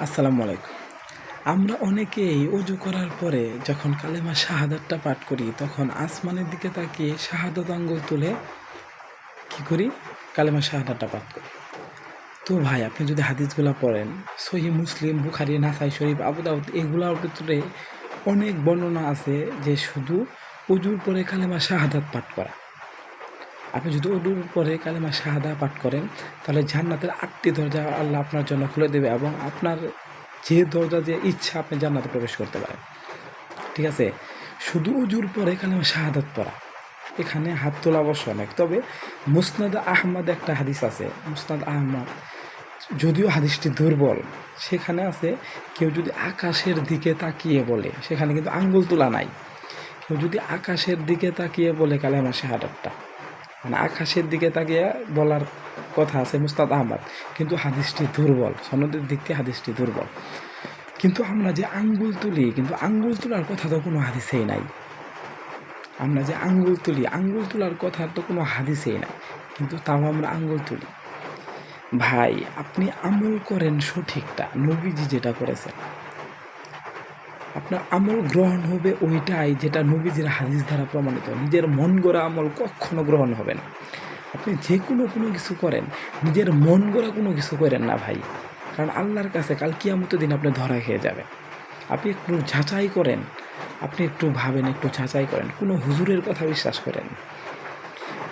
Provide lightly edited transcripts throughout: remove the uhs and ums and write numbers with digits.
আসসালামু আলাইকুম। আমরা অনেকেই অজু করার পরে যখন কালেমা শাহাদাতটা পাঠ করি, তখন আসমানের দিকে তাকিয়ে শাহাদাত আঙ্গুল তুলে কী করি? কালেমা শাহাদাতটা পাঠ করি। তো ভাই, আপনি যদি হাদিসগুলো পড়েন, সহিহ মুসলিম, বুখারী, নাসাই শরীফ, আবু দাউদ, এগুলোর ভিতরে অনেক বর্ণনা আছে যে শুধু অজুর পরে কালেমা শাহাদাত পাঠ করা। আপনি যদি অজুর পরে কালেমা শাহাদা পাঠ করেন, তাহলে জান্নাতের 8টি দরজা আল্লাহ আপনার জন্য খুলে দেবে এবং আপনার যে দরজা যে ইচ্ছা আপনি জান্নাতে প্রবেশ করতে পারেন। ঠিক আছে? শুধু উজুর পরে কালেমা শাহাদাত পড়া, এখানে হাত তোলা অবশ্য অনেক। তবে মুসনাদ আহমদ একটা হাদিস আছে, মুসনাদ আহমদ, যদিও হাদিসটি দুর্বল, সেখানে আছে কেউ যদি আকাশের দিকে তাকিয়ে বলে, সেখানে কিন্তু আঙ্গুল তোলা নাই, কেউ যদি আকাশের দিকে তাকিয়ে বলে কালেমা শাহাদাতটা, মানে আকাশের দিকে তাকিয়ে বলার কথা আছে মুস্তাদ আহমদ, কিন্তু হাদিসটি দুর্বল, সনদের দিক থেকে হাদিসটি দুর্বল। কিন্তু আমরা যে আঙ্গুল তুলি, কিন্তু আঙ্গুল তোলার কথা তো কোনো হাদিসেই নাই। আমরা যে আঙ্গুল তুলি, আঙ্গুল তোলার কথা তো কোনো হাদিসেই নাই, কিন্তু তাও আমরা আঙ্গুল তুলি। ভাই, আপনি আমল করেন সঠিকটা, নবীজি যেটা করেছেন, আপনার আমল গ্রহণ হবে ওইটাই যেটা নবীজির হাদিস দ্বারা প্রমাণিত। নিজের মন গড়া আমল কখনো গ্রহণ হবে না। আপনি যে কোনো কিছু করেন, নিজের মন গড়া কোনো কিছু করেন না ভাই, কারণ আল্লাহর কাছে কাল কিয়ামতের দিন আপনি ধরা খেয়ে যাবেন। আপনি একটু যাচাই করেন, আপনি একটু ভাবেন, একটু যাচাই করেন। কোনো হুজুরের কথা বিশ্বাস করেন না,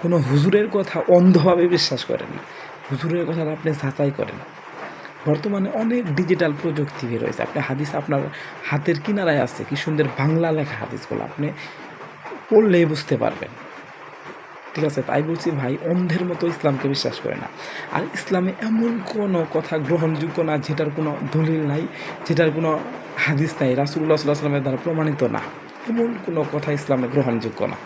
কোনো হুজুরের কথা অন্ধভাবে বিশ্বাস করেন না, হুজুরের কথা আপনি যাচাই করেন। বর্তমানে অনেক ডিজিটাল প্রযুক্তি বের হয়েছে, আপনি হাদিস আপনার হাতের কিনারায় আছে, কি সুন্দর বাংলা লেখা হাদিসগুলো আপনি পড়লেই বুঝতে পারবেন। ঠিক আছে? তাই বলছি ভাই, অন্ধের মতো ইসলামকে বিশ্বাস করে না। আর ইসলামে এমন কোনো কথা গ্রহণযোগ্য না যেটার কোনো দলিল নাই, যেটার কোনো হাদিস নাই, রাসূলুল্লাহ সাল্লাল্লাহু আলাইহি ওয়াসাল্লামের দ্বারা প্রমাণিত না, এমন কোনো কথা ইসলামে গ্রহণযোগ্য না।